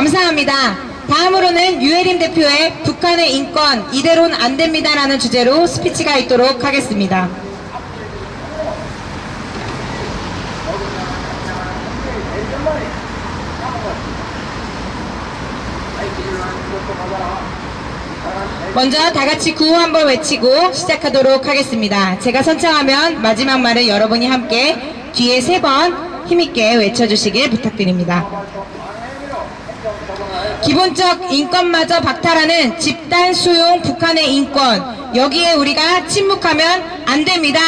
감사합니다. 다음으로는 유해림 대표의 북한의 인권 이대로는 안 됩니다라는 주제로 스피치가 있도록 하겠습니다. 먼저 다같이 구호 한번 외치고 시작하도록 하겠습니다. 제가 선창하면 마지막 말을 여러분이 함께 뒤에 3번 힘있게 외쳐주시길 부탁드립니다. 기본적 인권마저 박탈하는 집단 수용 북한의 인권, 여기에 우리가 침묵하면 안 됩니다.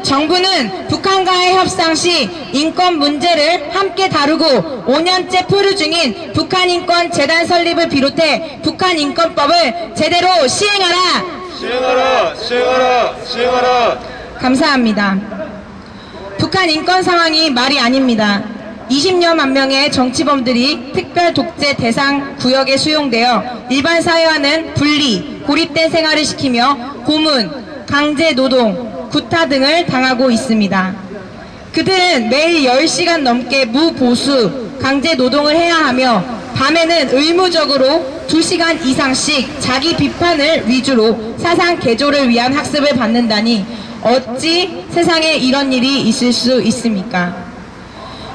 정부는 북한과의 협상 시 인권 문제를 함께 다루고 5년째 표류 중인 북한인권재단 설립을 비롯해 북한인권법을 제대로 시행하라! 시행하라! 감사합니다. 북한 인권 상황이 말이 아닙니다. 20여만 명의 정치범들이 특별 독재 대상 구역에 수용되어 일반 사회와는 분리, 고립된 생활을 시키며 고문, 강제 노동, 구타 등을 당하고 있습니다. 그들은 매일 10시간 넘게 무보수, 강제 노동을 해야 하며 밤에는 의무적으로 2시간 이상씩 자기 비판을 위주로 사상 개조를 위한 학습을 받는다니 어찌 세상에 이런 일이 있을 수 있습니까?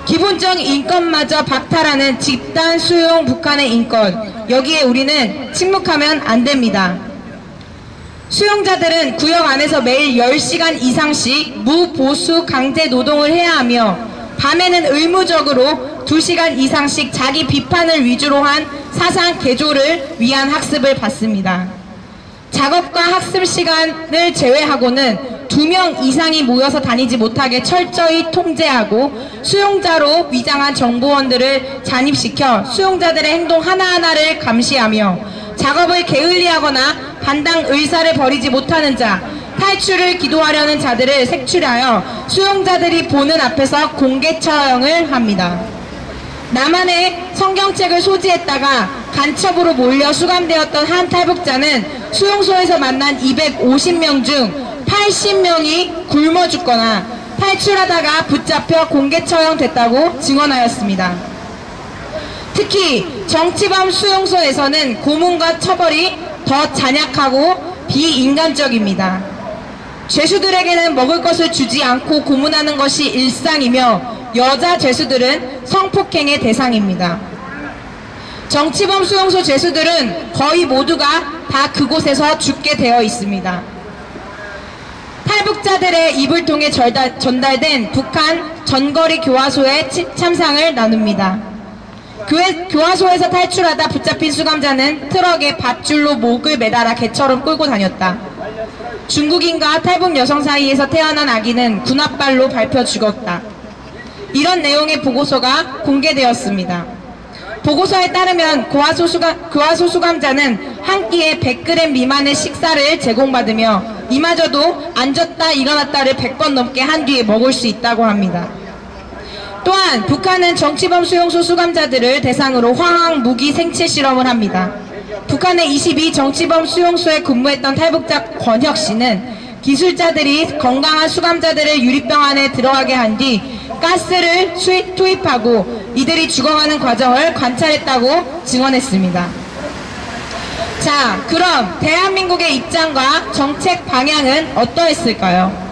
기본적 인권마저 박탈하는 집단 수용 북한의 인권, 여기에 우리는 침묵하면 안 됩니다. 수용자들은 구역 안에서 매일 10시간 이상씩 무보수 강제 노동을 해야 하며 밤에는 의무적으로 2시간 이상씩 자기 비판을 위주로 한 사상 개조를 위한 학습을 받습니다. 작업과 학습 시간을 제외하고는 2명 이상이 모여서 다니지 못하게 철저히 통제하고 수용자로 위장한 정보원들을 잔입시켜 수용자들의 행동 하나하나를 감시하며 작업을 게을리하거나 반당 의사를 버리지 못하는 자, 탈출을 기도하려는 자들을 색출하여 수용자들이 보는 앞에서 공개 처형을 합니다. 나만의 성경책을 소지했다가 간첩으로 몰려 수감되었던 한 탈북자는 수용소에서 만난 250명 중 80명이 굶어 죽거나 탈출하다가 붙잡혀 공개 처형됐다고 증언하였습니다. 특히 정치범 수용소에서는 고문과 처벌이 더 잔약하고 비인간적입니다. 죄수들에게는 먹을 것을 주지 않고 고문하는 것이 일상이며 여자 죄수들은 성폭행의 대상입니다. 정치범 수용소 죄수들은 거의 모두가 다 그곳에서 죽게 되어 있습니다. 탈북자들의 입을 통해 전달된 북한 전거리 교화소의 참상을 나눕니다. 교화소에서 탈출하다 붙잡힌 수감자는 트럭에 밧줄로 목을 매달아 개처럼 끌고 다녔다. 중국인과 탈북 여성 사이에서 태어난 아기는 군홧발로 밟혀 죽었다. 이런 내용의 보고서가 공개되었습니다. 보고서에 따르면 교화소 수감자는 한 끼에 100g 미만의 식사를 제공받으며 이마저도 앉았다 일어났다를 100번 넘게 한 뒤에 먹을 수 있다고 합니다. 또한 북한은 정치범 수용소 수감자들을 대상으로 화학 무기 생체 실험을 합니다. 북한의 22 정치범 수용소에 근무했던 탈북자 권혁 씨는 기술자들이 건강한 수감자들을 유리병 안에 들어가게 한 뒤 가스를 투입하고 이들이 죽어가는 과정을 관찰했다고 증언했습니다. 자, 그럼 대한민국의 입장과 정책 방향은 어떠했을까요?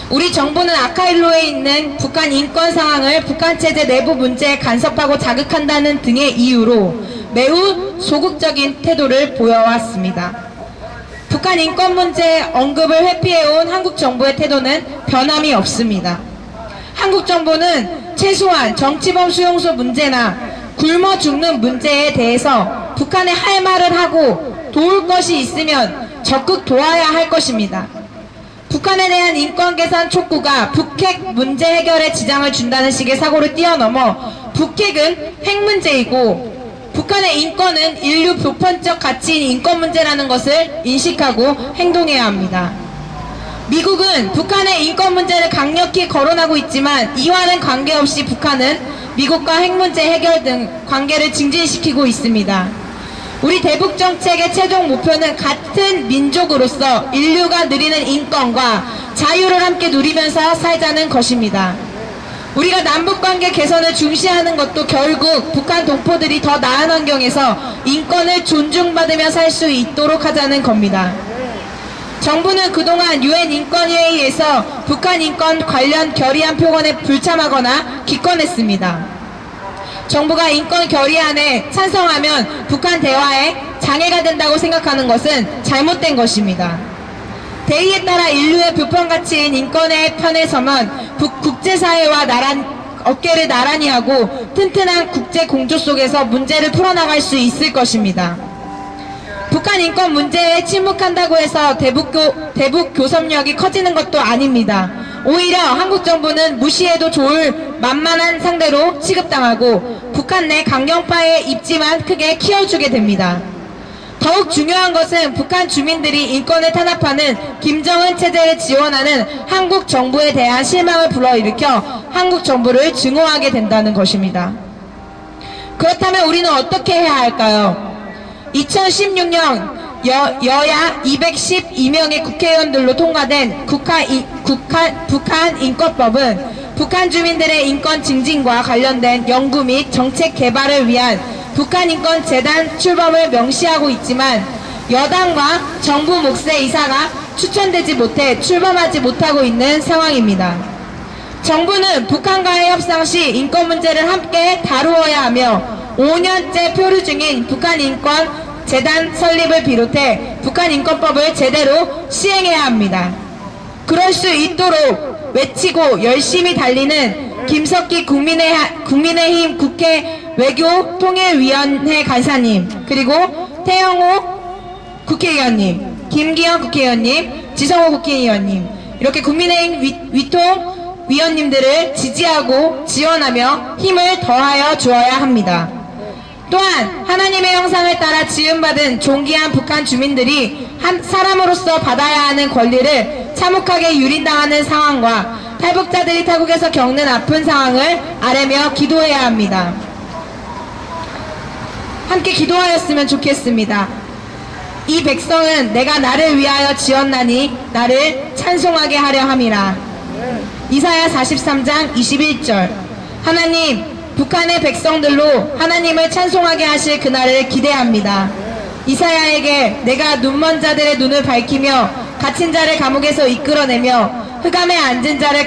우리 정부는 아카일로에 있는 북한 인권 상황을 북한 체제 내부 문제에 간섭하고 자극한다는 등의 이유로 매우 소극적인 태도를 보여왔습니다. 북한 인권 문제 언급을 회피해온 한국 정부의 태도는 변함이 없습니다. 한국 정부는 최소한 정치범 수용소 문제나 굶어 죽는 문제에 대해서 북한에 할 말을 하고 도울 것이 있으면 적극 도와야 할 것입니다. 북한에 대한 인권 개선 촉구가 북핵 문제 해결에 지장을 준다는 식의 사고를 뛰어넘어 북핵은 핵 문제이고 북한의 인권은 인류 보편적 가치인 인권 문제라는 것을 인식하고 행동해야 합니다. 미국은 북한의 인권 문제를 강력히 거론하고 있지만 이와는 관계없이 북한은 미국과 핵 문제 해결 등 관계를 증진시키고 있습니다. 우리 대북 정책의 최종 목표는 같은 민족으로서 인류가 누리는 인권과 자유를 함께 누리면서 살자는 것입니다. 우리가 남북관계 개선을 중시하는 것도 결국 북한 동포들이 더 나은 환경에서 인권을 존중받으며 살 수 있도록 하자는 겁니다. 정부는 그동안 유엔 인권회의에서 북한 인권 관련 결의안 표건에 불참하거나 기권했습니다. 정부가 인권 결의안에 찬성하면 북한 대화에 장애가 된다고 생각하는 것은 잘못된 것입니다. 대의에 따라 인류의 표본 가치인 인권의 편에 서면 국제사회와 어깨를 나란히 하고 튼튼한 국제 공조 속에서 문제를 풀어나갈 수 있을 것입니다. 북한 인권 문제에 침묵한다고 해서 대북 교섭력이 커지는 것도 아닙니다. 오히려 한국 정부는 무시해도 좋을 만만한 상대로 취급당하고 북한 내 강경파의 입지만 크게 키워주게 됩니다. 더욱 중요한 것은 북한 주민들이 인권을 탄압하는 김정은 체제를 지원하는 한국 정부에 대한 실망을 불러일으켜 한국 정부를 증오하게 된다는 것입니다. 그렇다면 우리는 어떻게 해야 할까요? 2016년 여야 212명의 국회의원들로 통과된 북한 인권법은 북한 주민들의 인권 증진과 관련된 연구 및 정책 개발을 위한 북한 인권 재단 출범을 명시하고 있지만 여당과 정부 몫의 이사가 추천되지 못해 출범하지 못하고 있는 상황입니다. 정부는 북한과의 협상 시 인권 문제를 함께 다루어야 하며 5년째 표류 중인 북한 인권 재단 설립을 비롯해 북한 인권법을 제대로 시행해야 합니다. 그럴 수 있도록 외치고 열심히 달리는 김석기 국민의힘 국회 외교통일위원회 간사님, 그리고 태영호 국회의원님, 김기현 국회의원님, 지성호 국회의원님, 이렇게 국민의힘 위통위원님들을 지지하고 지원하며 힘을 더하여 주어야 합니다. 또한 하나님의 형상을 따라 지음받은 존귀한 북한 주민들이 한 사람으로서 받아야 하는 권리를 참혹하게 유린당하는 상황과 탈북자들이 타국에서 겪는 아픈 상황을 아뢰며 기도해야 합니다. 함께 기도하였으면 좋겠습니다. 이 백성은 내가 나를 위하여 지었나니 나를 찬송하게 하려 함이라. 이사야 43장 21절. 하나님, 북한의 백성들로 하나님을 찬송하게 하실 그날을 기대합니다. 이사야에게 내가 눈먼 자들의 눈을 밝히며 갇힌 자를 감옥에서 이끌어내며 흑암에 앉은 자를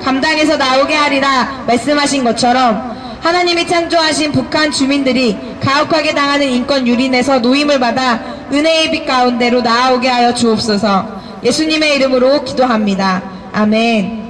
감당해서 나오게 하리라 말씀하신 것처럼 하나님이 창조하신 북한 주민들이 가혹하게 당하는 인권 유린에서 노임을 받아 은혜의 빛 가운데로 나아오게 하여 주옵소서. 예수님의 이름으로 기도합니다. 아멘.